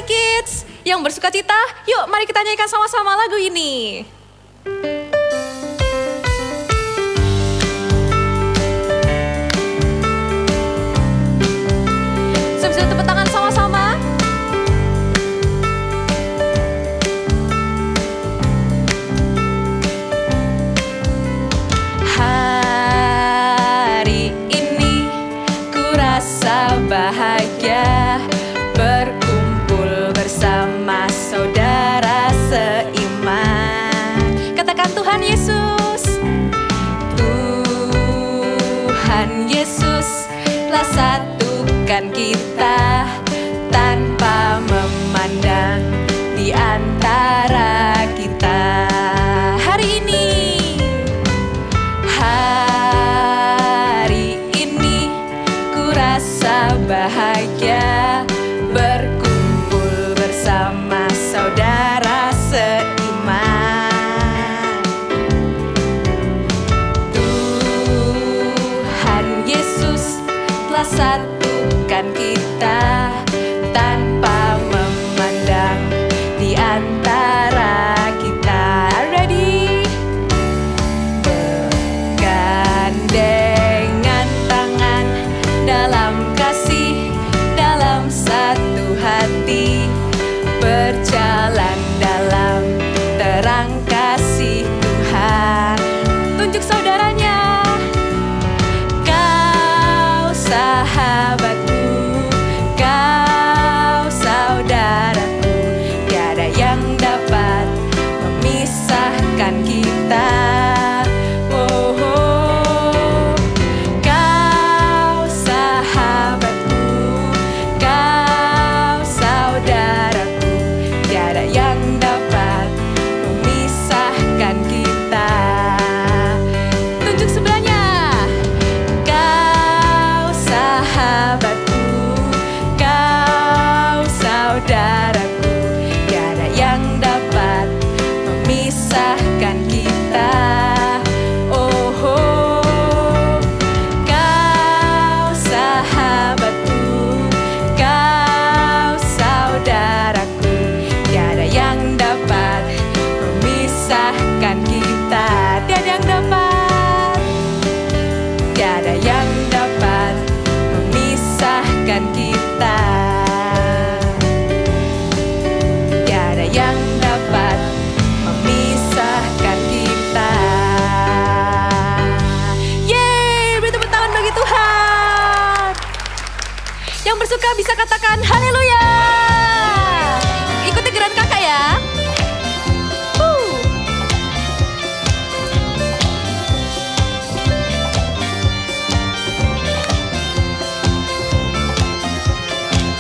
Hari Kids yang bersuka cita, yuk mari kita nyanyikan sama-sama lagu ini. Bisa tepuk tangan sama-sama. Hari ini ku rasa bahagia berkumpul bersama saudara seiman. Katakan Tuhan Yesus. Tuhan Yesus telah satukan kita tanpa memandang di antara kita. Hari ini ku rasa bahagia berkumpul bersama saudara seiman. Tuhan Yesus telah satukan kita tanpa memandang di antara kita. Ready? Bergandengan tangan dalam kasih, dalam satu hati, berjalan dalam terang kasih Tuhan. Tunjuk saudaranya. Kau sahabatku, kau saudaraku, tiada yang dapat memisahkan kita. Oh, oh. Kau sahabatku, kau saudaraku, tiada yang dapat memisahkan kita. Tunjuk sebelahnya. Kau sahabatku, kau saudaraku, tiada yang dapat memisahkan kita. Oh, oh. Kau sahabatku, kau saudaraku, tiada yang dapat memisahkan kita. Tiada yang dapat, tiada yang dapat memisahkan kita. Tiada yang dapat memisahkan kita. Yeay, beri tepuk tangan bagi Tuhan. Yang bersuka bisa katakan haleluya. Ikuti gerakan kakak ya.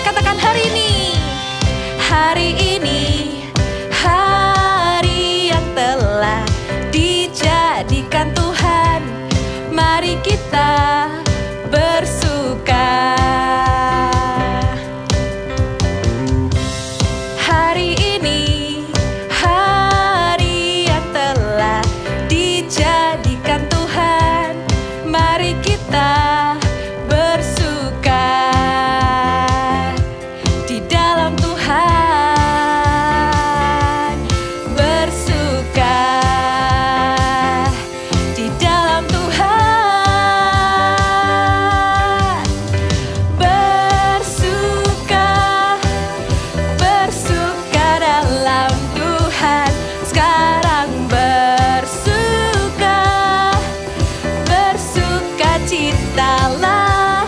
Katakan hari ini, hari yang telah dijadikan Tuhan. Mari kita bersuka. Hari ini, hari yang telah dijadikan Tuhan. Mari kita bersuka di dalam Tuhan. Bersuka di dalam Tuhan. Bersuka, bersuka dalam Tuhan. Sekarang bersuka, bersuka citalah.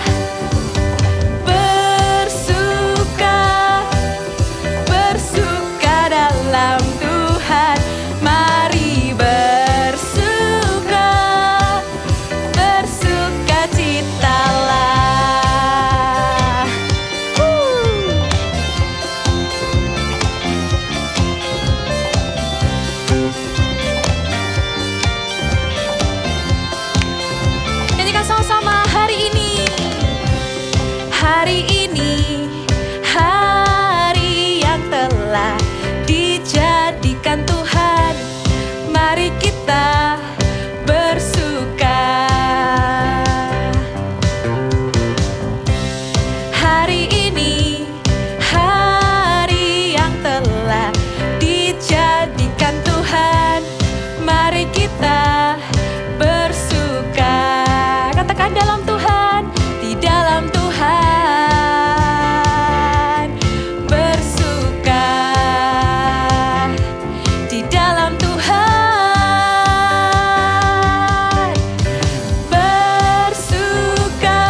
Bersuka, bersuka dalam Tuhan. Mari bersuka, bersuka citalah. Nyanyikan sama-sama hari ini. Hari ini, hari yang telah dijadikan Tuhan. Mari kita bersuka. Hari ini, hari hati kita bersuka. Katakan dalam Tuhan, di dalam Tuhan bersuka, di dalam Tuhan bersuka,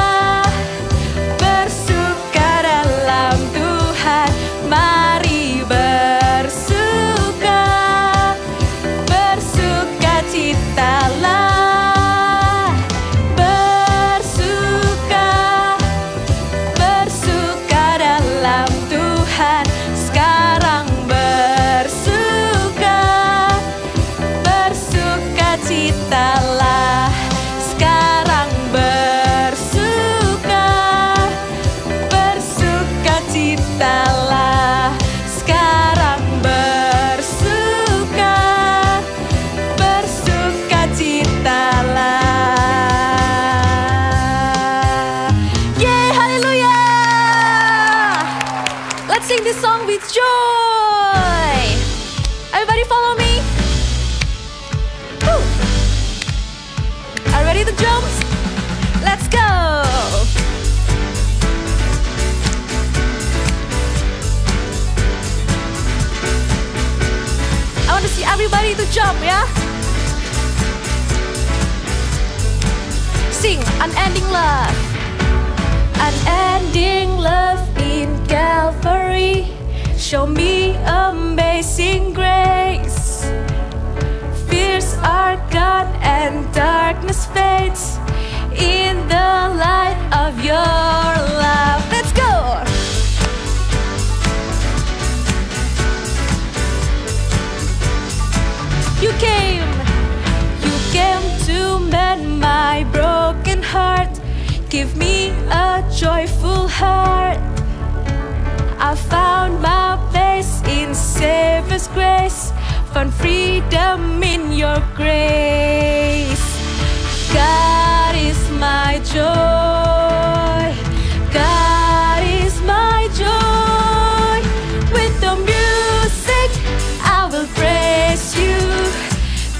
bersuka dalam Tuhan. Mari bersuka, bersuka citalah, bersuka, bersuka dalam Tuhan. Sekarang bersuka, bersuka citalah. Sekarang bersuka, bersuka citalah. Sekarang bersuka, bersuka citalah. Yeay, haleluya. Let's sing this song with joy. Everybody follow me. Woo. Are you ready to jump? Let's go. I want to see everybody to jump, ya. Sing Unending Love. Unending love in Calvary, show me amazing grace. Fears are gone and darkness fades in the light of your love. Let's go. You came to mend my broken heart. Give me a joyful heart. I found my place in Savior's grace, found freedom in your grace. God is my joy, God is my joy. With the music I will praise you,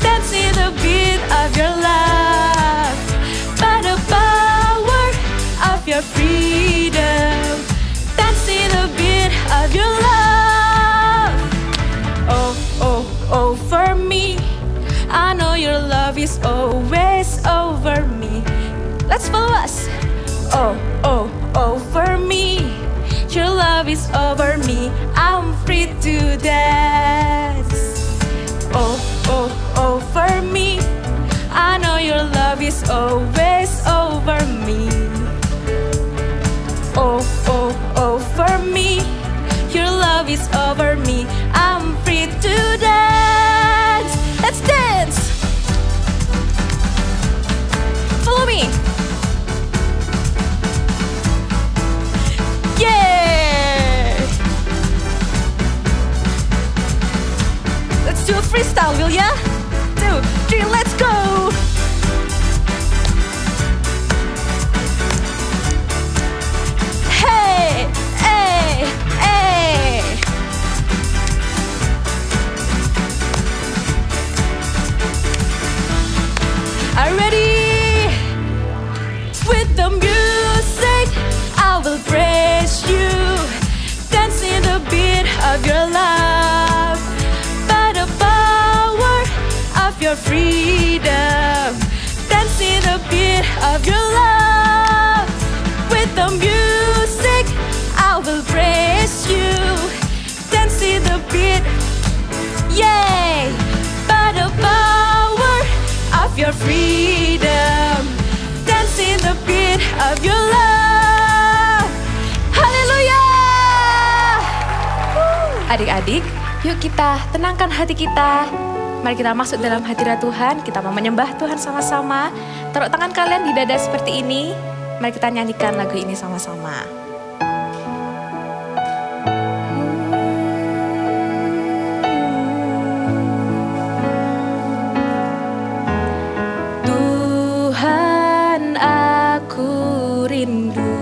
dance in the beat of your love, by the power of your freedom, dance in the beat of your love. Oh, oh, oh, for me, I know your love is always over me. Let's follow us. Oh, oh, oh, for me, your love is over me. I'm free to dance. Oh, oh, oh, for me, I know your love is always over me. Oh, oh, oh, for me, your love is over me. I'm free to dance. Let's dance. Follow me. Yeah. Let's do a freestyle, will ya? 2, 3, let's go. Hey, hey, hey. Are you ready? With the music I will praise you, dance in the beat of your love, by the power of your freedom, dance in the beat of your love. With the music I will praise you, dance in the beat, yay, by the power of your freedom, dance in the beat of your love. Haleluya. Adik-adik, yuk kita tenangkan hati kita. Mari kita masuk dalam hadirat Tuhan. Kita mau menyembah Tuhan sama-sama. Taruh tangan kalian di dada seperti ini. Mari kita nyanyikan lagu ini sama-sama. Tuhan, aku rindu.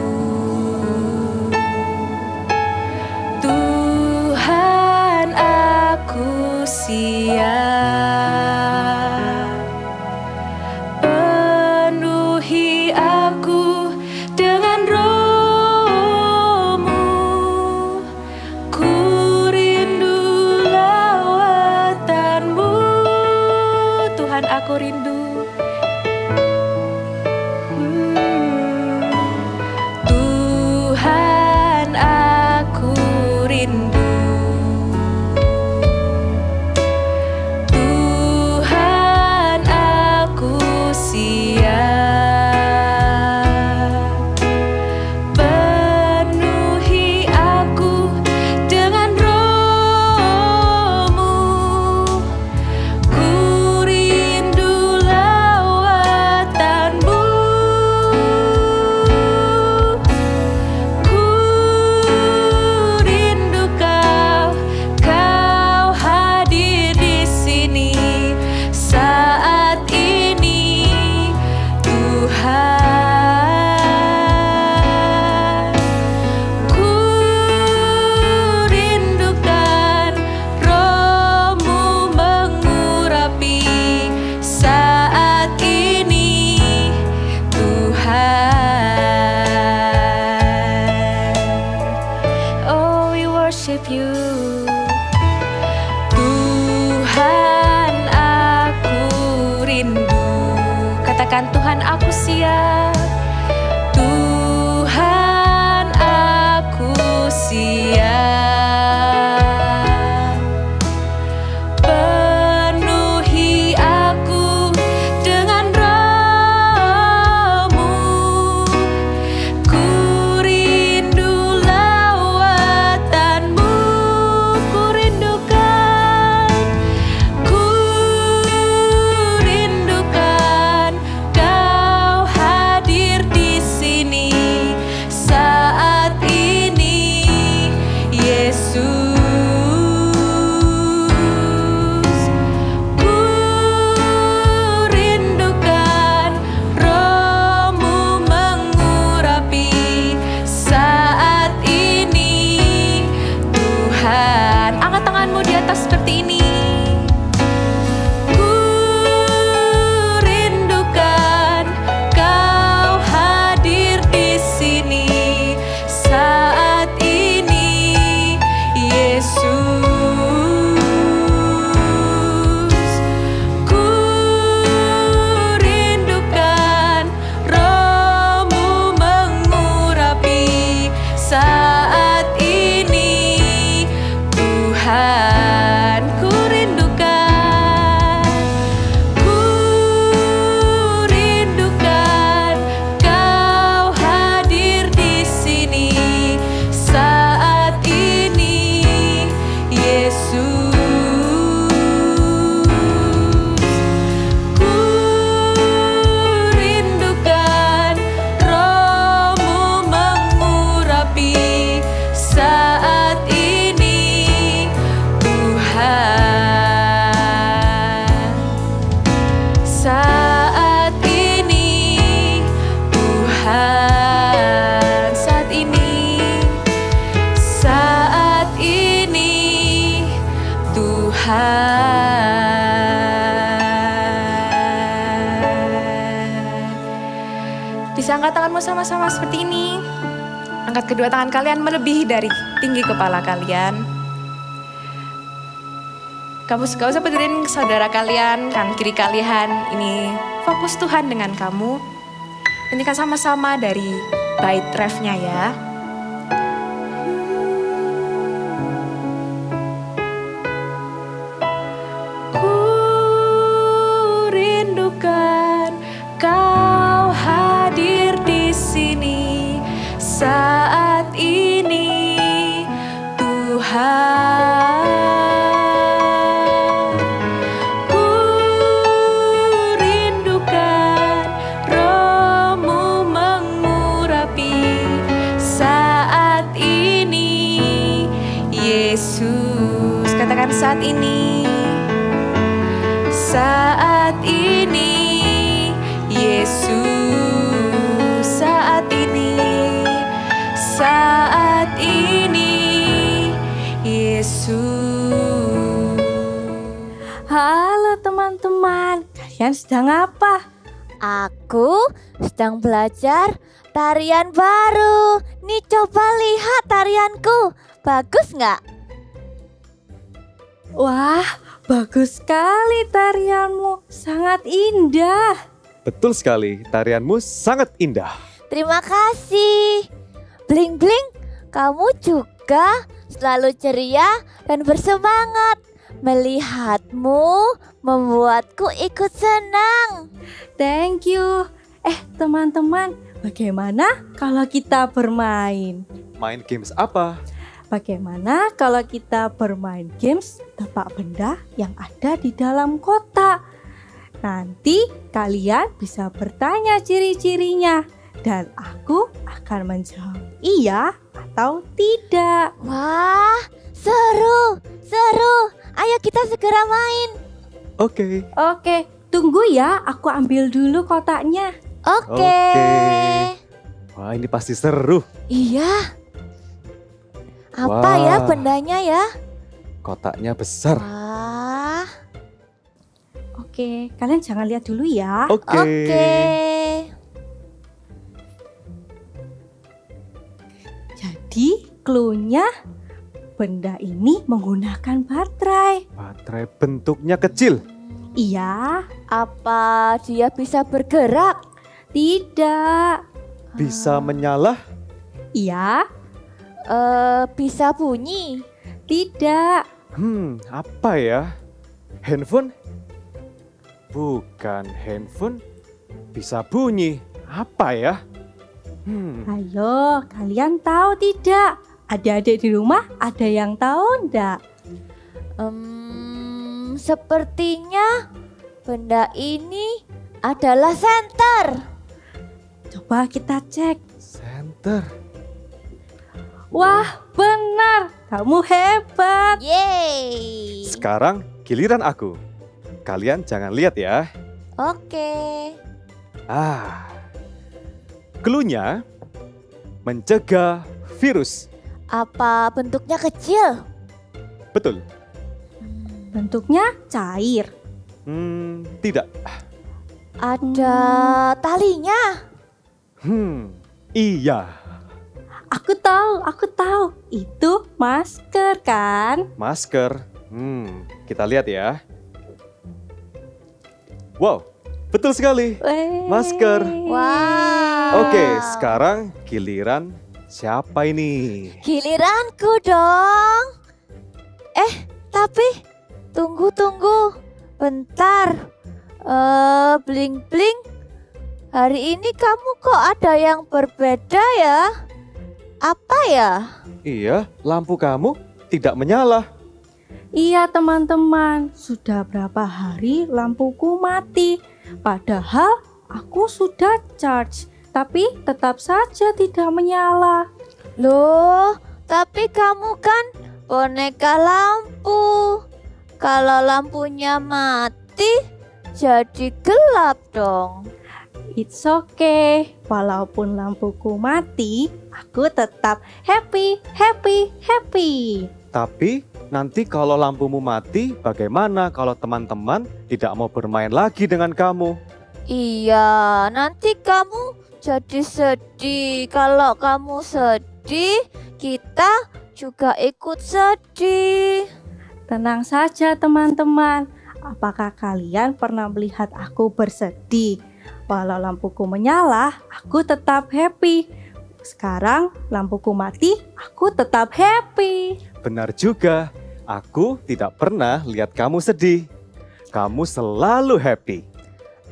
Tuhan, aku siap aku rindu. Tuhan, aku rindu. Tuhan, aku siap. Penuhi aku dengan Roh-Mu. Ku rindu lawatan-Mu. Ku rindu Kau hadir di sini saat ini, Tuhan. Ku rindukan Roh-Mu mengurapi saat ini, Tuhan. Oh, we worship you. Tuhan, aku rindu. Katakan, Tuhan, aku siap. Tuhan, aku siap. Penuhi aku dengan Roh-Mu. Ku rindu lawatan-Mu. Ku rindukan Kau hadir di sini saat ini, Yesus. Ku rindukan Roh-Mu mengurapi saat ini, Tuhan. Angkat tanganmu di atas seperti ini. Ku rindukan Kau hadir di sini saat ini, Yesus. Ku rindukan Roh-Mu mengurapi saat ini, Tuhan. Ku rindukan Kau hadir di sini saat ini, Yesus. Ku rindukan Roh-Mu mengurapi saat ini, Tuhan. Saat ini, Tuhan. Saat ini, Tuhan. Bisa angkat tanganmu sama-sama seperti ini. Angkat kedua tangan kalian melebihi dari tinggi kepala kalian. Kamu gak usah peduliin saudara kalian, kan kiri kalian. Ini fokus Tuhan dengan kamu. Nyanyikan sama-sama dari bait refnya ya. Ku rindukan Kau hadir di sini saat ini, Tuhan. Ku rindukan Roh-Mu mengurapi saat ini, Yesus. Katakan, saat ini. Saat ini, Yesus. Saat ini. Saat ini, Yesus. Halo teman-teman, kalian sedang apa? Aku sedang belajar tarian baru. Nih coba lihat tarianku, bagus nggak? Wah, bagus sekali tarianmu, sangat sangat indah. Betul sekali, tarianmu sangat indah. Terima kasih. Bling Bling, kamu juga selalu ceria dan bersemangat. Melihatmu membuatku ikut senang. Thank you. Teman-teman, bagaimana kalau kita bermain? Main games apa? Bagaimana kalau kita bermain games tebak benda yang ada di dalam kotak? Nanti kalian bisa bertanya ciri-cirinya dan aku akan menjawab iya atau tidak. Wah, seru, seru. Ayo kita segera main. Oke. Oke, tunggu ya, aku ambil dulu kotaknya. Oke. Wah, ini pasti seru. Iya. Apa Wah. ya bendanya ya? Kotaknya besar. Wah. Oke, kalian jangan lihat dulu ya. Oke. Oke. Jadi, clue-nya benda ini menggunakan baterai. Baterai bentuknya kecil. Iya, Apa dia bisa bergerak? tidak. Bisa menyala. Iya, Bisa bunyi? tidak. Apa ya? Handphone? Bukan handphone. Bisa bunyi. Apa ya? Ayo, kalian tahu tidak? Adik-adik di rumah ada yang tahu enggak? Sepertinya benda ini adalah senter. Coba kita cek. Center. Wah, benar. Kamu hebat. Yeay. Sekarang giliran aku. Kalian jangan lihat ya. Oke. Clue-nya mencegah virus. Apa bentuknya kecil? Betul. Bentuknya cair. Tidak. Ada talinya. Iya. Aku tahu. Itu masker kan? Masker. Kita lihat ya. Wow, betul sekali. Weh. Masker. Wow. Oke, sekarang giliran siapa ini? Giliranku dong. Tapi tunggu. Bentar. Bling Bling. Hari ini kamu kok ada yang berbeda ya? Apa ya? Iya, lampu kamu tidak menyala. Iya teman-teman, sudah berapa hari lampuku mati. Padahal aku sudah charge, tapi tetap saja tidak menyala. Loh, tapi kamu kan boneka lampu. Kalau lampunya mati, jadi gelap dong. It's okay, walaupun lampuku mati, aku tetap happy. Tapi nanti kalau lampumu mati, bagaimana kalau teman-teman tidak mau bermain lagi dengan kamu? Iya, nanti kamu jadi sedih. Kalau kamu sedih, kita juga ikut sedih. Tenang saja teman-teman, apakah kalian pernah melihat aku bersedih? Walau lampuku menyala, aku tetap happy. Sekarang lampuku mati, aku tetap happy. Benar juga, aku tidak pernah lihat kamu sedih. Kamu selalu happy.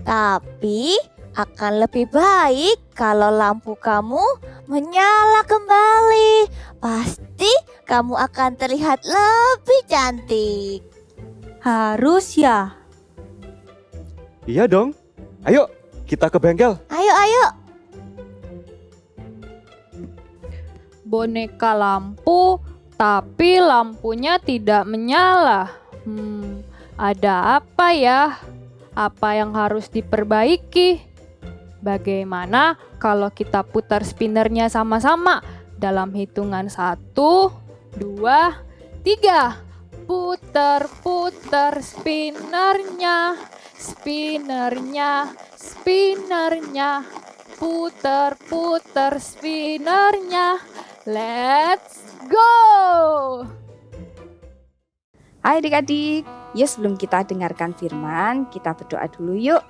Tapi akan lebih baik kalau lampu kamu menyala kembali. Pasti kamu akan terlihat lebih cantik. Harus ya. Iya dong. Ayo, kita ke bengkel. Ayo. Boneka lampu, tapi lampunya tidak menyala. Ada apa ya? Apa yang harus diperbaiki? Bagaimana kalau kita putar spinnernya sama-sama dalam hitungan 1, 2, 3. Putar spinnernya. Putar spinnernya. Let's go! Hai adik-adik, Ya, sebelum kita dengarkan firman, kita berdoa dulu yuk.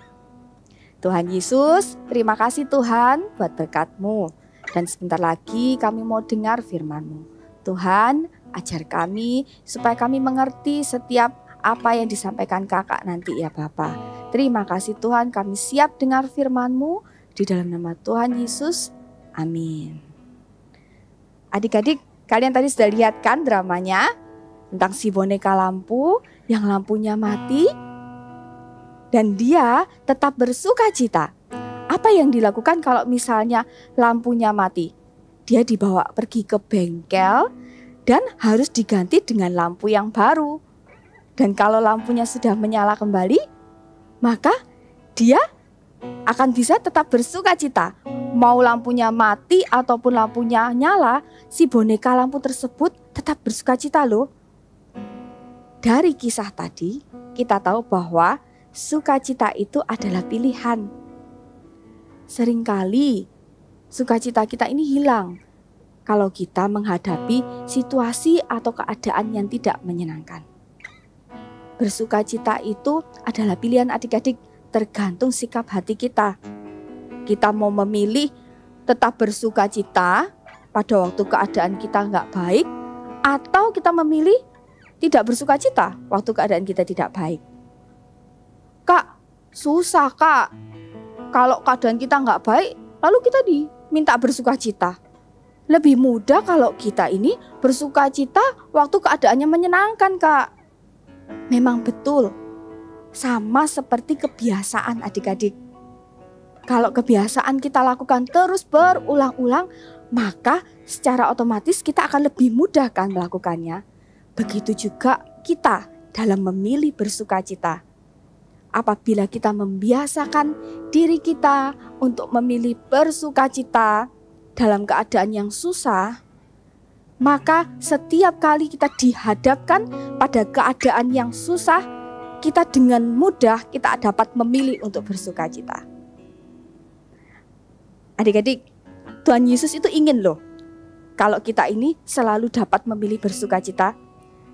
Tuhan Yesus, terima kasih Tuhan buat berkat-Mu. Dan sebentar lagi kami mau dengar firman-Mu. Tuhan, ajar kami supaya kami mengerti setiap apa yang disampaikan kakak nanti ya Bapa. Terima kasih Tuhan, kami siap dengar firman-Mu di dalam nama Tuhan Yesus. Amin. Adik-adik, kalian tadi sudah lihat kan dramanya tentang si boneka lampu yang lampunya mati dan dia tetap bersuka cita. Apa yang dilakukan kalau misalnya lampunya mati? Dia dibawa pergi ke bengkel dan harus diganti dengan lampu yang baru. Dan kalau lampunya sudah menyala kembali, maka dia akan bisa tetap bersuka cita. Mau lampunya mati ataupun lampunya nyala, si boneka lampu tersebut tetap bersuka cita loh. Dari kisah tadi, kita tahu bahwa sukacita itu adalah pilihan. Seringkali sukacita kita ini hilang kalau kita menghadapi situasi atau keadaan yang tidak menyenangkan. Bersukacita itu adalah pilihan adik-adik, tergantung sikap hati kita. Kita mau memilih tetap bersukacita pada waktu keadaan kita nggak baik, atau kita memilih tidak bersukacita waktu keadaan kita tidak baik. Kak, susah Kak. Kalau keadaan kita nggak baik, lalu kita diminta bersukacita. Lebih mudah kalau kita ini bersukacita waktu keadaannya menyenangkan Kak. Memang betul, sama seperti kebiasaan adik-adik. Kalau kebiasaan kita lakukan terus berulang-ulang, maka secara otomatis kita akan lebih mudah kan melakukannya. Begitu juga kita dalam memilih bersukacita. Apabila kita membiasakan diri kita untuk memilih bersukacita dalam keadaan yang susah, maka setiap kali kita dihadapkan pada keadaan yang susah, kita dengan mudah kita dapat memilih untuk bersukacita. Adik-adik, Tuhan Yesus itu ingin loh kalau kita ini selalu dapat memilih bersukacita,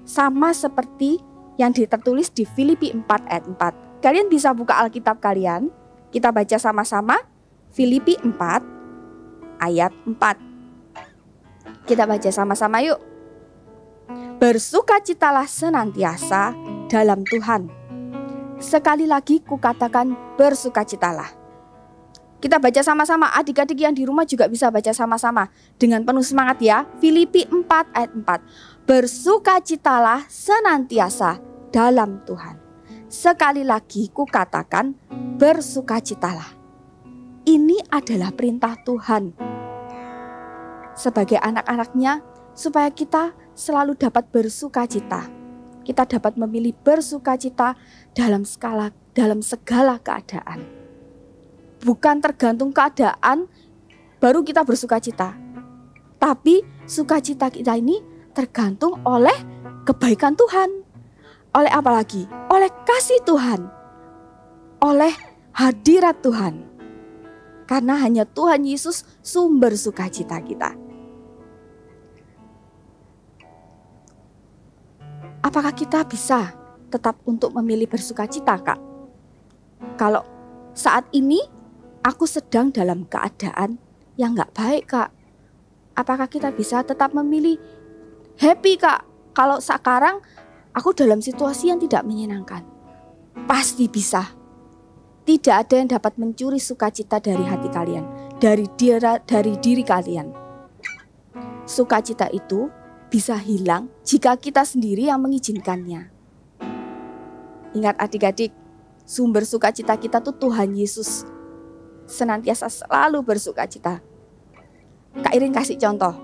sama seperti yang tertulis di Filipi 4 ayat 4. Kalian bisa buka Alkitab kalian, kita baca sama-sama Filipi 4 ayat 4. Kita baca sama-sama yuk. Bersukacitalah senantiasa dalam Tuhan. Sekali lagi kukatakan bersukacitalah. Kita baca sama-sama, adik-adik yang di rumah juga bisa baca sama-sama dengan penuh semangat ya. Filipi 4 ayat 4. Bersukacitalah senantiasa dalam Tuhan. Sekali lagi kukatakan bersukacitalah. Ini adalah perintah Tuhan sebagai anak-anaknya supaya kita selalu dapat bersukacita. Kita dapat memilih bersukacita dalam segala keadaan. Bukan tergantung keadaan baru kita bersukacita. Tapi sukacita kita ini tergantung oleh kebaikan Tuhan. Oleh apa lagi? Oleh kasih Tuhan. Oleh hadirat Tuhan. Karena hanya Tuhan Yesus sumber sukacita kita. Apakah kita bisa tetap untuk memilih bersukacita, Kak? Kalau saat ini aku sedang dalam keadaan yang gak baik, Kak. Apakah kita bisa tetap memilih happy, Kak? Kalau sekarang aku dalam situasi yang tidak menyenangkan. Pasti bisa. Tidak ada yang dapat mencuri sukacita dari hati kalian, dari diri kalian. Sukacita itu bisa hilang jika kita sendiri yang mengizinkannya. Ingat adik-adik, sumber sukacita kita tuh Tuhan Yesus. Senantiasa selalu bersukacita. Kak Irin kasih contoh.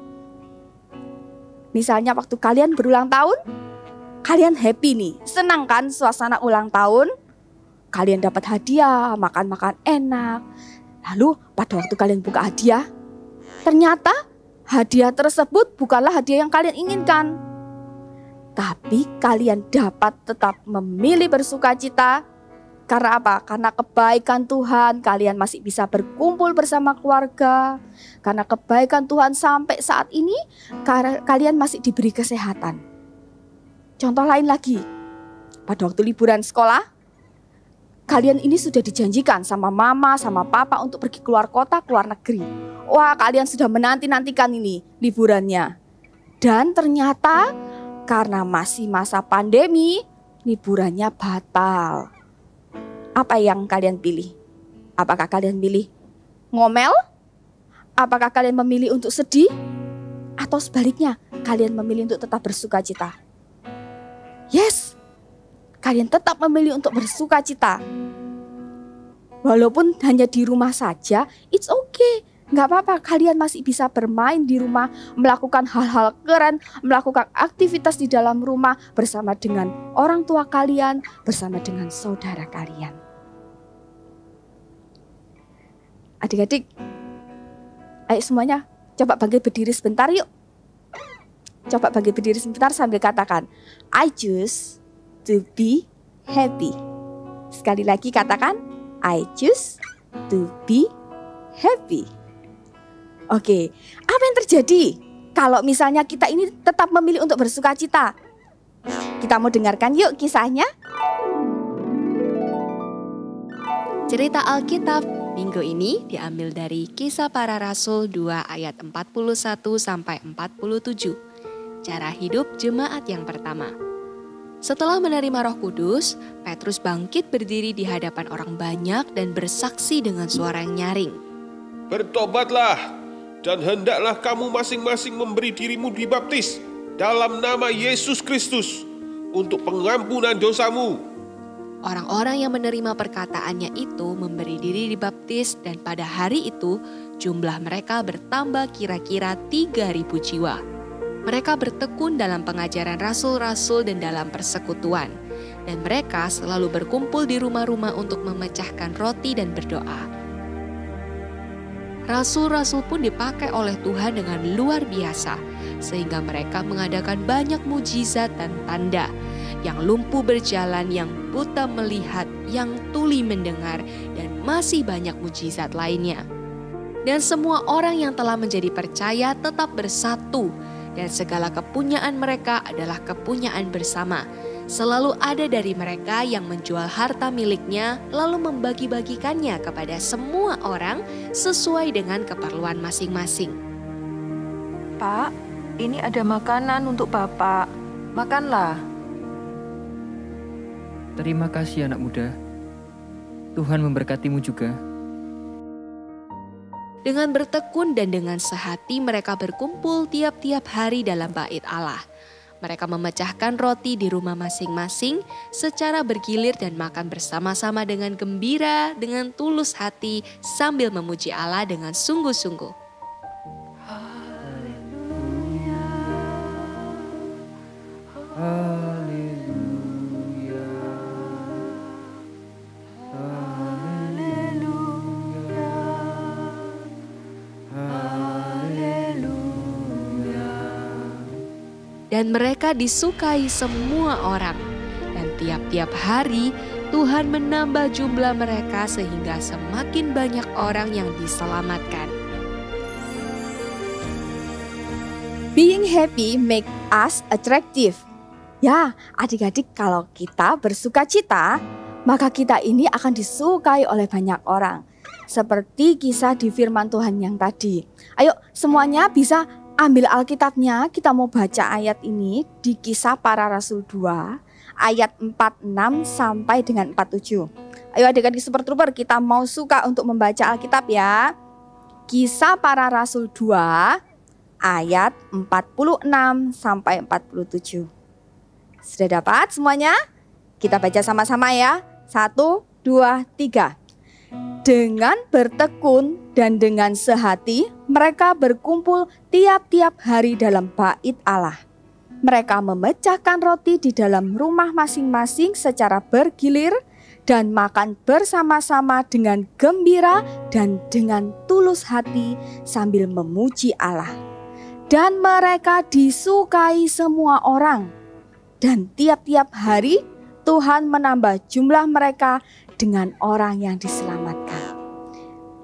Misalnya waktu kalian berulang tahun, kalian happy nih, senang kan suasana ulang tahun? Kalian dapat hadiah, makan-makan enak. Lalu pada waktu kalian buka hadiah, ternyata hadiah tersebut bukanlah hadiah yang kalian inginkan. Tapi kalian dapat tetap memilih bersukacita. Karena apa? Karena kebaikan Tuhan, kalian masih bisa berkumpul bersama keluarga. Karena kebaikan Tuhan sampai saat ini, kalian masih diberi kesehatan. Contoh lain lagi, pada waktu liburan sekolah, kalian ini sudah dijanjikan sama mama, sama papa untuk pergi keluar kota, keluar negeri. Wah, kalian sudah menanti-nantikan ini liburannya. Dan ternyata karena masih masa pandemi, liburannya batal. Apa yang kalian pilih? Apakah kalian pilih ngomel? Apakah kalian memilih untuk sedih? Atau sebaliknya, kalian memilih untuk tetap bersuka cita? Yes, kalian tetap memilih untuk bersuka cita. Walaupun hanya di rumah saja, it's okay. Nggak apa-apa, kalian masih bisa bermain di rumah, melakukan hal-hal keren, melakukan aktivitas di dalam rumah bersama dengan orang tua kalian, bersama dengan saudara kalian. Adik-adik, ayo semuanya coba bangkit berdiri sebentar yuk. Coba bangkit berdiri sebentar sambil katakan, I choose to be happy. Sekali lagi katakan, I choose to be happy. Oke, apa yang terjadi kalau misalnya kita ini tetap memilih untuk bersuka cita? Kita mau dengarkan yuk kisahnya. Cerita Alkitab minggu ini diambil dari Kisah Para Rasul 2 ayat 41 sampai 47. Cara hidup jemaat yang pertama. Setelah menerima Roh Kudus, Petrus bangkit berdiri di hadapan orang banyak dan bersaksi dengan suara yang nyaring. Bertobatlah, dan hendaklah kamu masing-masing memberi dirimu dibaptis dalam nama Yesus Kristus untuk pengampunan dosamu. Orang-orang yang menerima perkataannya itu memberi diri dibaptis dan pada hari itu jumlah mereka bertambah kira-kira 3.000 jiwa. Mereka bertekun dalam pengajaran rasul-rasul dan dalam persekutuan. Dan mereka selalu berkumpul di rumah-rumah untuk memecahkan roti dan berdoa. Rasul-rasul pun dipakai oleh Tuhan dengan luar biasa, sehingga mereka mengadakan banyak mujizat dan tanda. Yang lumpuh berjalan, yang buta melihat, yang tuli mendengar, dan masih banyak mujizat lainnya. Dan semua orang yang telah menjadi percaya tetap bersatu, dan segala kepunyaan mereka adalah kepunyaan bersama. Selalu ada dari mereka yang menjual harta miliknya lalu membagi-bagikannya kepada semua orang sesuai dengan keperluan masing-masing. Pak, ini ada makanan untuk Bapak. Makanlah. Terima kasih anak muda. Tuhan memberkatimu juga. Dengan bertekun dan dengan sehati mereka berkumpul tiap-tiap hari dalam bait Allah. Mereka memecahkan roti di rumah masing-masing secara bergilir dan makan bersama-sama dengan gembira, dengan tulus hati sambil memuji Allah dengan sungguh-sungguh. Haleluya. Haleluya. Haleluya. Haleluya. Dan mereka disukai semua orang. Dan tiap-tiap hari Tuhan menambah jumlah mereka sehingga semakin banyak orang yang diselamatkan. Being happy make us attractive. Ya, adik-adik, kalau kita bersuka cita, maka kita ini akan disukai oleh banyak orang. Seperti kisah di firman Tuhan yang tadi. Ayo semuanya bisa ambil Alkitabnya, kita mau baca ayat ini di Kisah Para Rasul 2 ayat 46 sampai dengan 47. Ayo adik-adik Super Trooper, kita mau suka untuk membaca Alkitab ya. Kisah Para Rasul 2 ayat 46 sampai 47. Sudah dapat semuanya? Kita baca sama-sama ya. 1, 2, 3. Dengan bertekun dan dengan sehati, mereka berkumpul tiap-tiap hari dalam bait Allah. Mereka memecahkan roti di dalam rumah masing-masing secara bergilir dan makan bersama-sama dengan gembira dan dengan tulus hati sambil memuji Allah. Dan mereka disukai semua orang. Dan tiap-tiap hari Tuhan menambah jumlah mereka dengan orang yang diselamatkan.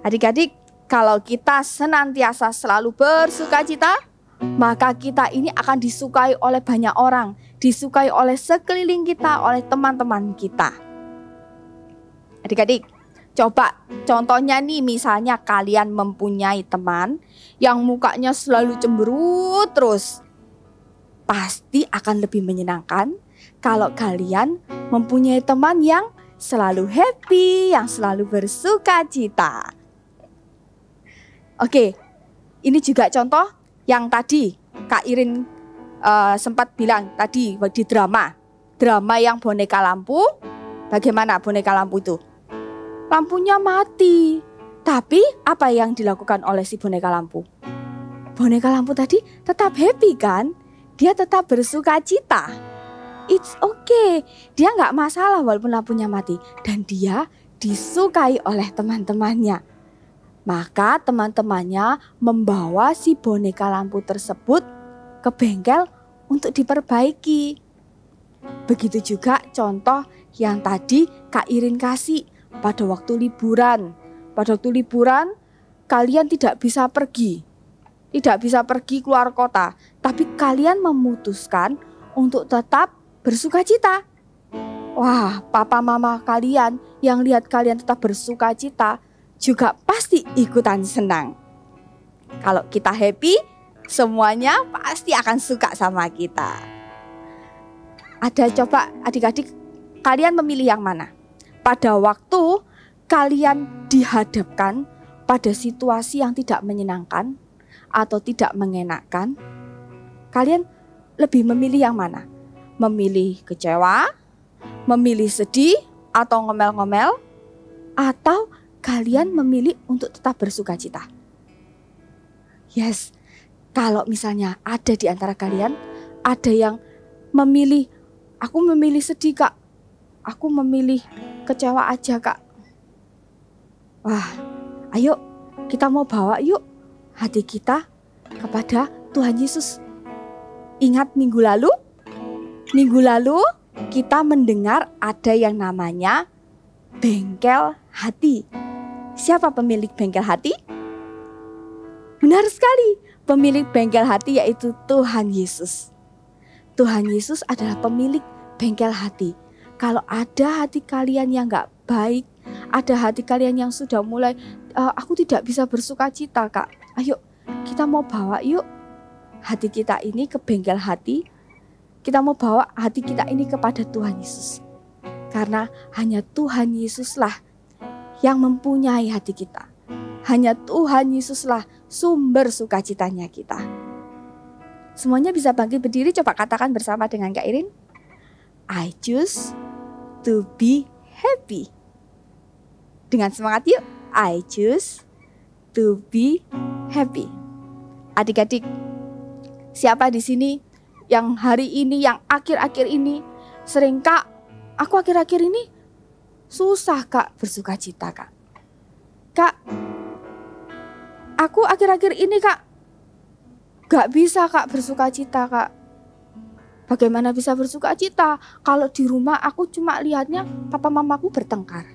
Adik-adik, kalau kita senantiasa selalu bersuka cita, maka kita ini akan disukai oleh banyak orang. disukai oleh sekeliling kita, oleh teman-teman kita. Adik-adik, coba contohnya nih, misalnya kalian mempunyai teman yang mukanya selalu cemberut terus. Pasti akan lebih menyenangkan kalau kalian mempunyai teman yang selalu happy, yang selalu bersuka cita. Oke, ini juga contoh yang tadi Kak Irin sempat bilang tadi di drama yang boneka lampu. Bagaimana boneka lampu itu? Lampunya mati. Tapi apa yang dilakukan oleh si boneka lampu? Boneka lampu tadi tetap happy kan? Dia tetap bersuka cita. It's okay. Dia nggak masalah walaupun lampunya mati. Dan dia disukai oleh teman-temannya. Maka teman-temannya membawa si boneka lampu tersebut ke bengkel untuk diperbaiki. Begitu juga contoh yang tadi Kak Irin kasih pada waktu liburan. Pada waktu liburan kalian tidak bisa pergi keluar kota, tapi kalian memutuskan untuk tetap bersuka cita. Wah, papa mama kalian yang lihat kalian tetap bersuka cita juga pasti ikutan senang. Kalau kita happy, semuanya pasti akan suka sama kita. Ada, coba adik-adik, kalian memilih yang mana? Pada waktu kalian dihadapkan pada situasi yang tidak menyenangkan atau tidak mengenakkan, kalian lebih memilih yang mana? Memilih kecewa, memilih sedih atau ngomel-ngomel, atau kalian memilih untuk tetap bersuka cita? Yes, kalau misalnya ada di antara kalian, ada yang memilih, aku memilih sedih Kak, aku memilih kecewa aja Kak. Wah, ayo kita mau bawa yuk hati kita kepada Tuhan Yesus. Ingat minggu lalu kita mendengar ada yang namanya bengkel hati. Siapa pemilik bengkel hati? Benar sekali, pemilik bengkel hati yaitu Tuhan Yesus. Tuhan Yesus adalah pemilik bengkel hati. Kalau ada hati kalian yang gak baik, ada hati kalian yang sudah mulai, aku tidak bisa bersuka cita Kak, ayo kita mau bawa yuk hati kita ini ke bengkel hati. Kita mau bawa hati kita ini kepada Tuhan Yesus. Karena hanya Tuhan Yesuslah yang mempunyai hati kita. Hanya Tuhan Yesuslah sumber sukacitanya kita. Semuanya bisa bangkit berdiri, coba katakan bersama dengan Kak Irin. I choose to be happy. Dengan semangat yuk. I choose to be happy. Adik-adik, siapa di sini yang hari ini, yang akhir-akhir ini sering, Kak, aku akhir-akhir ini susah Kak bersuka cita Kak. Kak, aku akhir-akhir ini Kak gak bisa Kak bersuka cita Kak. Bagaimana bisa bersuka cita kalau di rumah aku cuma lihatnya papa mamaku bertengkar?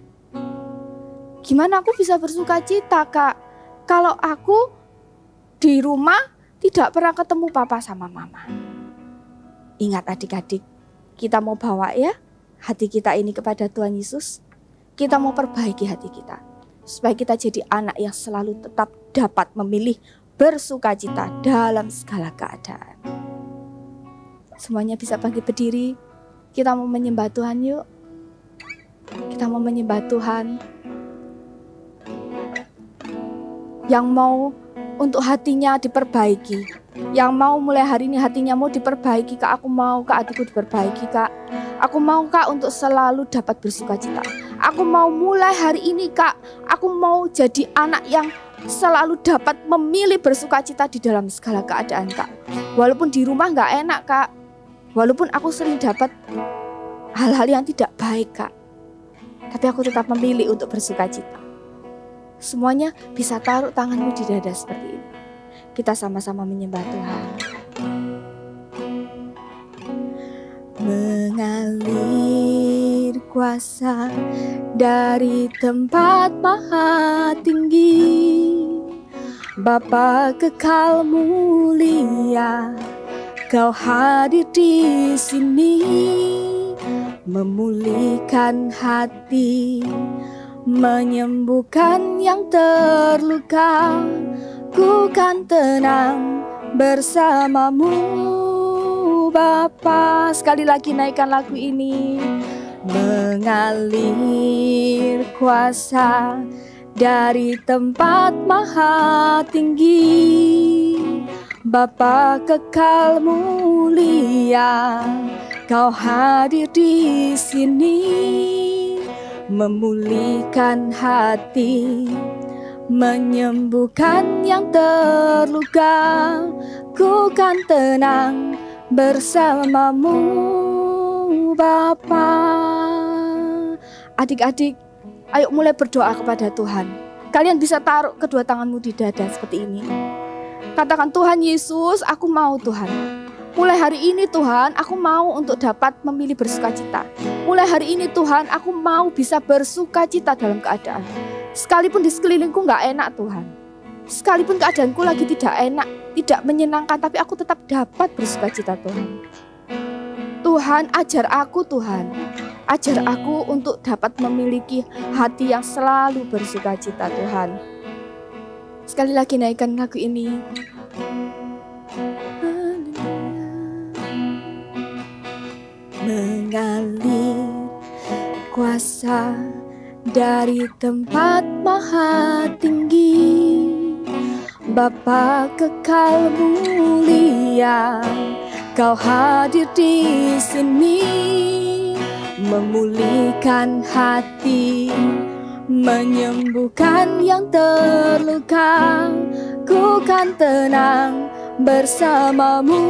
Gimana aku bisa bersuka cita Kak kalau aku di rumah tidak pernah ketemu papa sama mama? Ingat adik-adik, kita mau bawa ya hati kita ini kepada Tuhan Yesus. Kita mau perbaiki hati kita supaya kita jadi anak yang selalu tetap dapat memilih bersuka cita dalam segala keadaan. Semuanya bisa bangkit berdiri. Kita mau menyembah Tuhan yuk. Kita mau menyembah Tuhan yang mau untuk hatinya diperbaiki, yang mau mulai hari ini hatinya mau diperbaiki. Kak, aku mau Kak hatiku diperbaiki Kak. Aku mau Kak untuk selalu dapat bersuka cita. Aku mau mulai hari ini Kak, aku mau jadi anak yang selalu dapat memilih bersuka cita di dalam segala keadaan Kak. Walaupun di rumah gak enak Kak, walaupun aku sering dapat hal-hal yang tidak baik Kak, tapi aku tetap memilih untuk bersuka cita. Semuanya bisa taruh tanganmu di dada seperti ini. Kita sama-sama menyembah Tuhan. Mengalir kuasa dari tempat maha tinggi, Bapa kekal mulia, Kau hadir di sini, memulihkan hati, menyembuhkan yang terluka. Ku kan tenang bersamamu Bapa. Sekali lagi naikkan lagu ini. Mengalir kuasa dari tempat maha tinggi, Bapa kekal mulia, Kau hadir di sini, memulihkan hati, menyembuhkan yang terluka. Ku kan tenang bersamamu Bapa. Adik-adik, ayo mulai berdoa kepada Tuhan. Kalian bisa taruh kedua tanganmu di dada seperti ini. Katakan, Tuhan Yesus, aku mau Tuhan. Mulai hari ini Tuhan, aku mau untuk dapat memilih bersukacita. Mulai hari ini Tuhan, aku mau bisa bersukacita dalam keadaan. Sekalipun di sekelilingku gak enak Tuhan. Sekalipun keadaanku lagi tidak enak, tidak menyenangkan, tapi aku tetap dapat bersukacita Tuhan. Tuhan, ajar aku Tuhan. Ajar aku untuk dapat memiliki hati yang selalu bersukacita Tuhan. Sekali lagi naikkan lagu ini. Mengalir kuasa dari tempat maha tinggi, Bapa kekal mulia, Kau hadir di sini, memulihkan hati, menyembuhkan yang terluka. Ku kan tenang bersamamu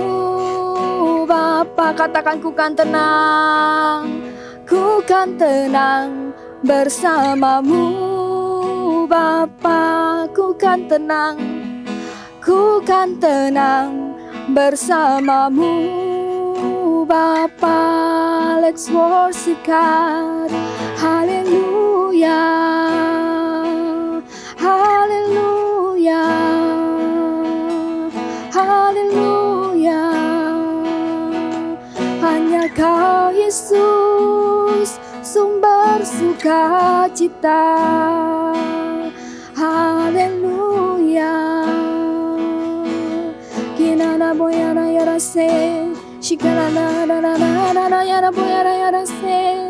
Bapa. Katakan, ku kan tenang, ku kan tenang bersamamu Bapa. Ku kan tenang, ku kan tenang bersamamu Bapa. Let's worship God. Haleluya, haleluya, haleluya. Hanya Kau Yesus, sumber sukacita. Haleluya. Kinana boyana yarase, shikanana nana yara boyana yarase.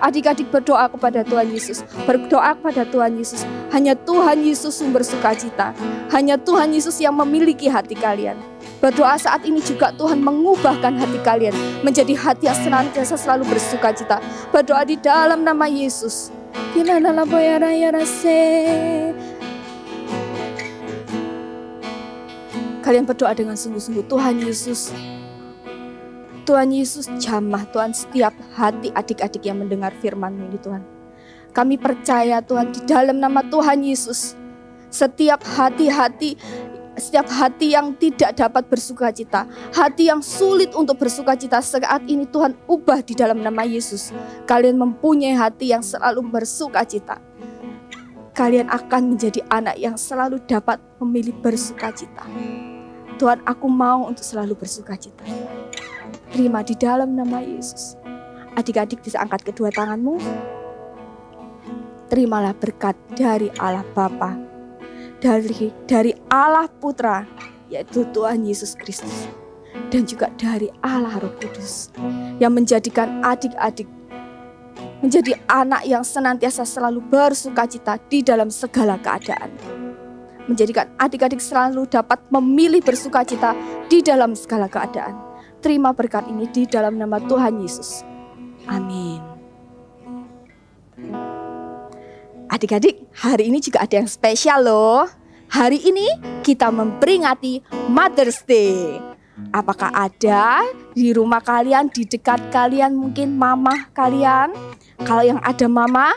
Adik-adik berdoa kepada Tuhan Yesus. Berdoa kepada Tuhan Yesus. Hanya Tuhan Yesus sumber sukacita. Hanya Tuhan Yesus yang memiliki hati kalian. Berdoa saat ini juga Tuhan mengubahkan hati kalian menjadi hati yang senantiasa selalu bersukacita. Berdoa di dalam nama Yesus. Kalian berdoa dengan sungguh-sungguh. Tuhan Yesus, Tuhan Yesus, jamah Tuhan setiap hati adik-adik yang mendengar firman-Mu ini Tuhan. Kami percaya Tuhan di dalam nama Tuhan Yesus, setiap hati yang tidak dapat bersukacita, hati yang sulit untuk bersukacita saat ini Tuhan ubah di dalam nama Yesus. Kalian mempunyai hati yang selalu bersukacita. Kalian akan menjadi anak yang selalu dapat memilih bersukacita. Tuhan, aku mau untuk selalu bersukacita. Terima di dalam nama Yesus. Adik-adik bisa angkat kedua tanganmu. Terimalah berkat dari Allah Bapa, dari Allah Putra, yaitu Tuhan Yesus Kristus, dan juga dari Allah Roh Kudus, yang menjadikan adik-adik menjadi anak yang senantiasa selalu bersukacita di dalam segala keadaan. Menjadikan adik-adik selalu dapat memilih bersukacita di dalam segala keadaan. Terima berkat ini di dalam nama Tuhan Yesus. Amin. Adik-adik, hari ini juga ada yang spesial loh. Hari ini kita memperingati Mother's Day. Apakah ada di rumah kalian, di dekat kalian, mungkin mama kalian? Kalau yang ada mama,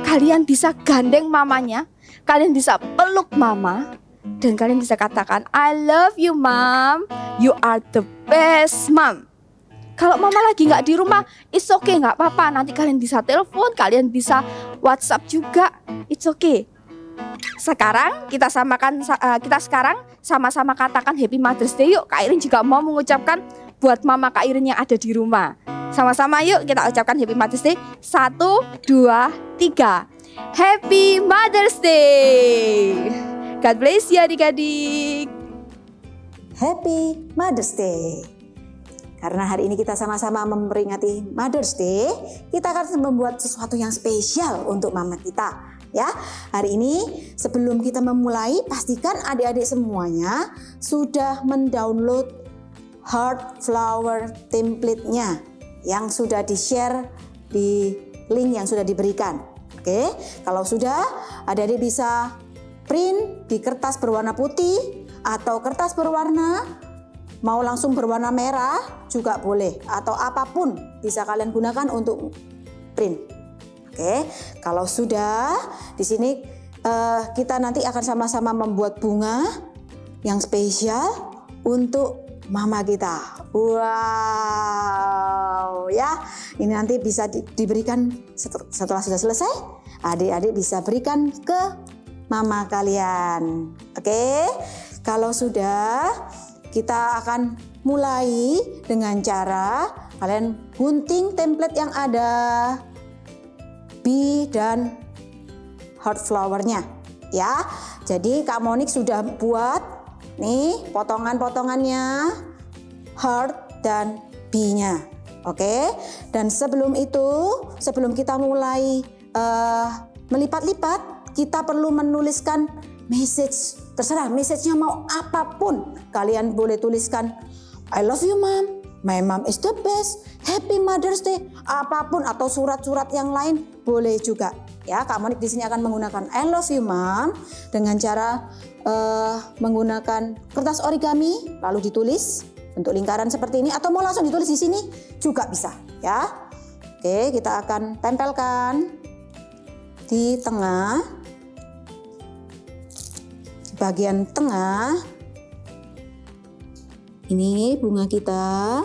kalian bisa gandeng mamanya, kalian bisa peluk mama, dan kalian bisa katakan, I love you mom, you are the best mom. Kalau mama lagi gak di rumah, it's okay, gak apa-apa. Nanti kalian bisa telepon, kalian bisa WhatsApp juga, it's okay. Sekarang kita sekarang sama-sama katakan Happy Mother's Day yuk. Kak Irin juga mau mengucapkan buat mama Kak Irin yang ada di rumah. Sama-sama yuk kita ucapkan Happy Mother's Day. 1, 2, 3. Happy Mother's Day. God bless you adik-adik. Happy Mother's Day. Karena hari ini kita sama-sama memperingati Mother's Day, kita akan membuat sesuatu yang spesial untuk mama kita. Ya, hari ini sebelum kita memulai, pastikan adik-adik semuanya sudah mendownload Heart Flower template-nya yang sudah di-share di link yang sudah diberikan. Oke, kalau sudah, adik-adik bisa print di kertas berwarna putih atau kertas berwarna, mau langsung berwarna merah juga boleh, atau apapun bisa kalian gunakan untuk print. Oke, kalau sudah di sini kita nanti akan sama-sama membuat bunga yang spesial untuk mama kita. Wow, ya. Ini nanti bisa diberikan setelah sudah selesai. Adik-adik bisa berikan ke mama kalian. Oke, kalau sudah, kita akan mulai dengan cara kalian gunting template yang ada bee dan heart flower-nya ya. Jadi Kak Monik sudah buat nih potongan-potongannya heart dan bee-nya. Oke. Dan sebelum itu, sebelum kita mulai melipat-lipat, kita perlu menuliskan message. Terserah message-nya mau apapun. Kalian boleh tuliskan I love you mom, my mom is the best, Happy Mother's Day, apapun, atau surat-surat yang lain boleh juga. Ya, Kak Monik di sini akan menggunakan I love you mom dengan cara menggunakan kertas origami lalu ditulis bentuk lingkaran seperti ini, atau mau langsung ditulis di sini juga bisa ya. Oke, kita akan tempelkan di tengah, di bagian tengah. Ini bunga kita.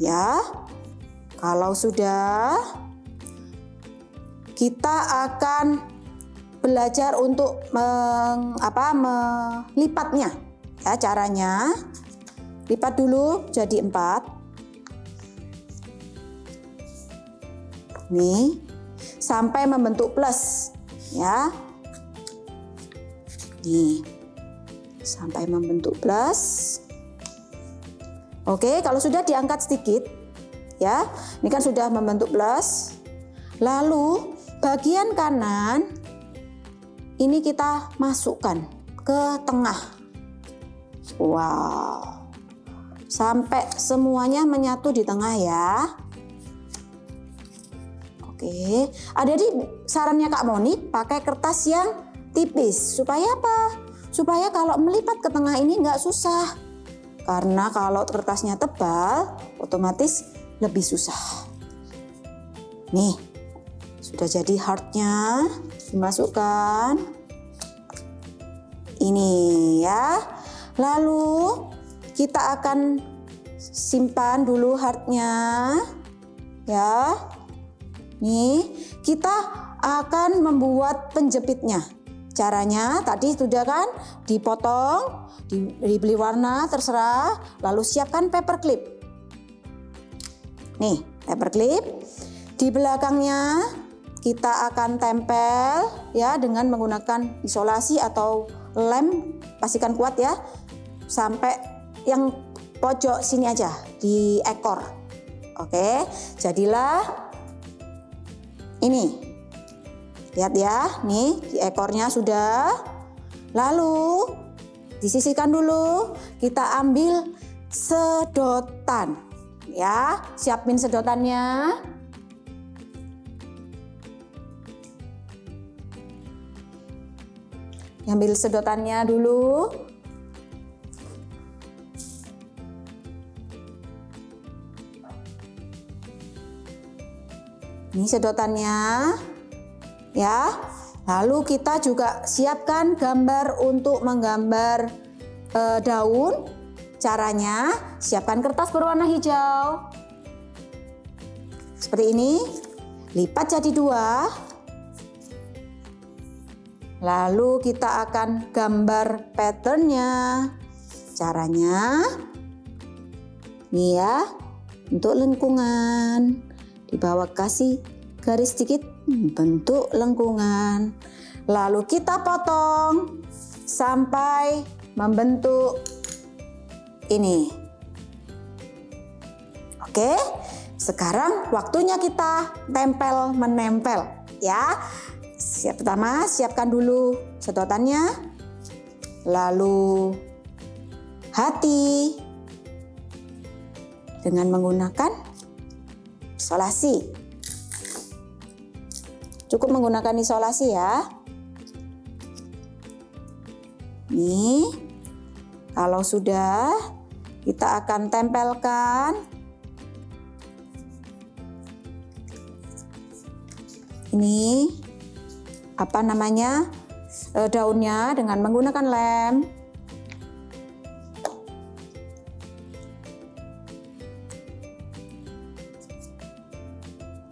Ya, kalau sudah, kita akan belajar untuk melipatnya. Ya, caranya lipat dulu jadi 4. Nih, sampai membentuk plus, ya. Nih, sampai membentuk plus. Oke, kalau sudah diangkat sedikit, ya, ini kan sudah membentuk plus. Lalu bagian kanan ini kita masukkan ke tengah. Wow, sampai semuanya menyatu di tengah ya. Oke, adik-adik sarannya Kak Monik pakai kertas yang tipis supaya apa? Supaya kalau melipat ke tengah ini nggak susah. Karena kalau kertasnya tebal, otomatis lebih susah. Nih, sudah jadi heartnya, dimasukkan. Ini ya. Lalu kita akan simpan dulu heartnya, ya. Nih, kita akan membuat penjepitnya. Caranya tadi sudah kan dipotong, dibeli warna terserah, lalu siapkan paper clip. Nih, paper clip. Di belakangnya kita akan tempel ya dengan menggunakan isolasi atau lem, pastikan kuat ya. Sampai yang pojok sini aja di ekor. Oke, jadilah ini. Lihat ya, nih di ekornya sudah. Lalu disisihkan dulu, kita ambil sedotan. Ya, siapin sedotannya. Ambil sedotannya dulu. Ini sedotannya. Ya, lalu kita juga siapkan gambar untuk menggambar daun. Caranya siapkan kertas berwarna hijau seperti ini, lipat jadi 2. Lalu kita akan gambar patternnya. Caranya, nih ya, untuk lengkungan. Di bawah kasih garis sedikit, bentuk lengkungan. Lalu kita potong sampai membentuk ini. Oke, sekarang waktunya kita menempel ya. Pertama, siapkan dulu sedotannya, lalu hati dengan menggunakan isolasi. Cukup menggunakan isolasi ya. Nih, kalau sudah, kita akan tempelkan ini daunnya dengan menggunakan lem.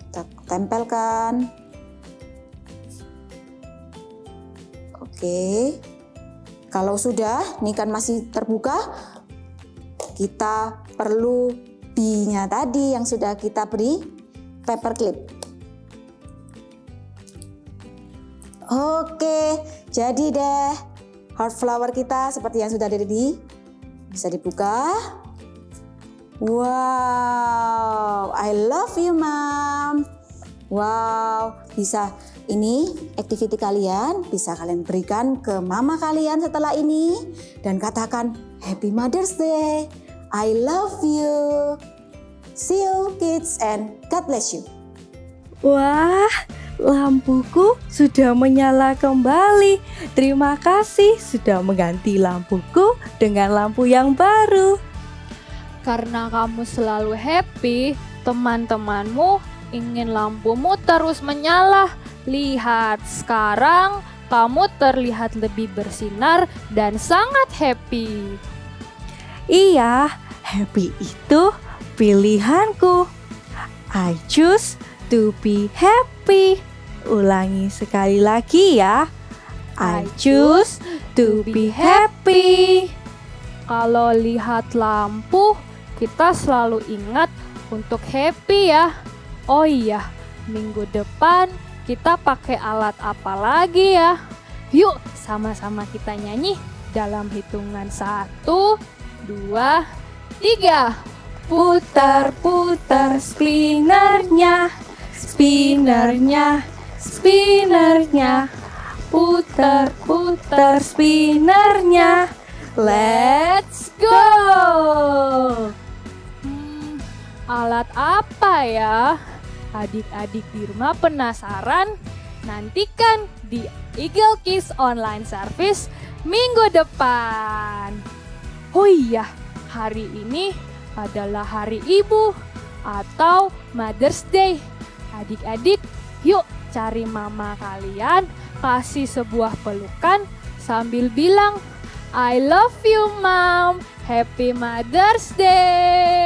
Kita tempelkan. Oke. Kalau sudah, ini kan masih terbuka, kita perlu B-nya tadi yang sudah kita beri paper clip. Oke, jadi deh heart flower kita seperti yang sudah bisa dibuka. Wow, I love you, Mom. Wow, bisa ini activity kalian, bisa kalian berikan ke mama kalian setelah ini dan katakan Happy Mother's Day. I love you. See you kids and God bless you. Wah, lampuku sudah menyala kembali. Terima kasih sudah mengganti lampuku dengan lampu yang baru. Karena kamu selalu happy, teman-temanmu ingin lampumu terus menyala. Lihat, sekarang kamu terlihat lebih bersinar dan sangat happy. Iya, happy itu pilihanku. I choose to be happy. Ulangi sekali lagi ya. I choose to be happy. Kalau lihat lampu, kita selalu ingat untuk happy ya. Oh iya, minggu depan kita pakai alat apa lagi ya? Yuk, sama-sama kita nyanyi dalam hitungan 1, 2, 3. Putar-putar spinnernya, spinnernya, spinnernya. Putar-putar spinnernya. Let's go! Alat apa ya? Adik-adik di rumah penasaran? Nantikan di Eagle Kids Online Service minggu depan. Oh iya, hari ini adalah hari ibu atau Mother's Day. Adik-adik, yuk cari mama kalian, kasih sebuah pelukan sambil bilang, I love you, Mom. Happy Mother's Day.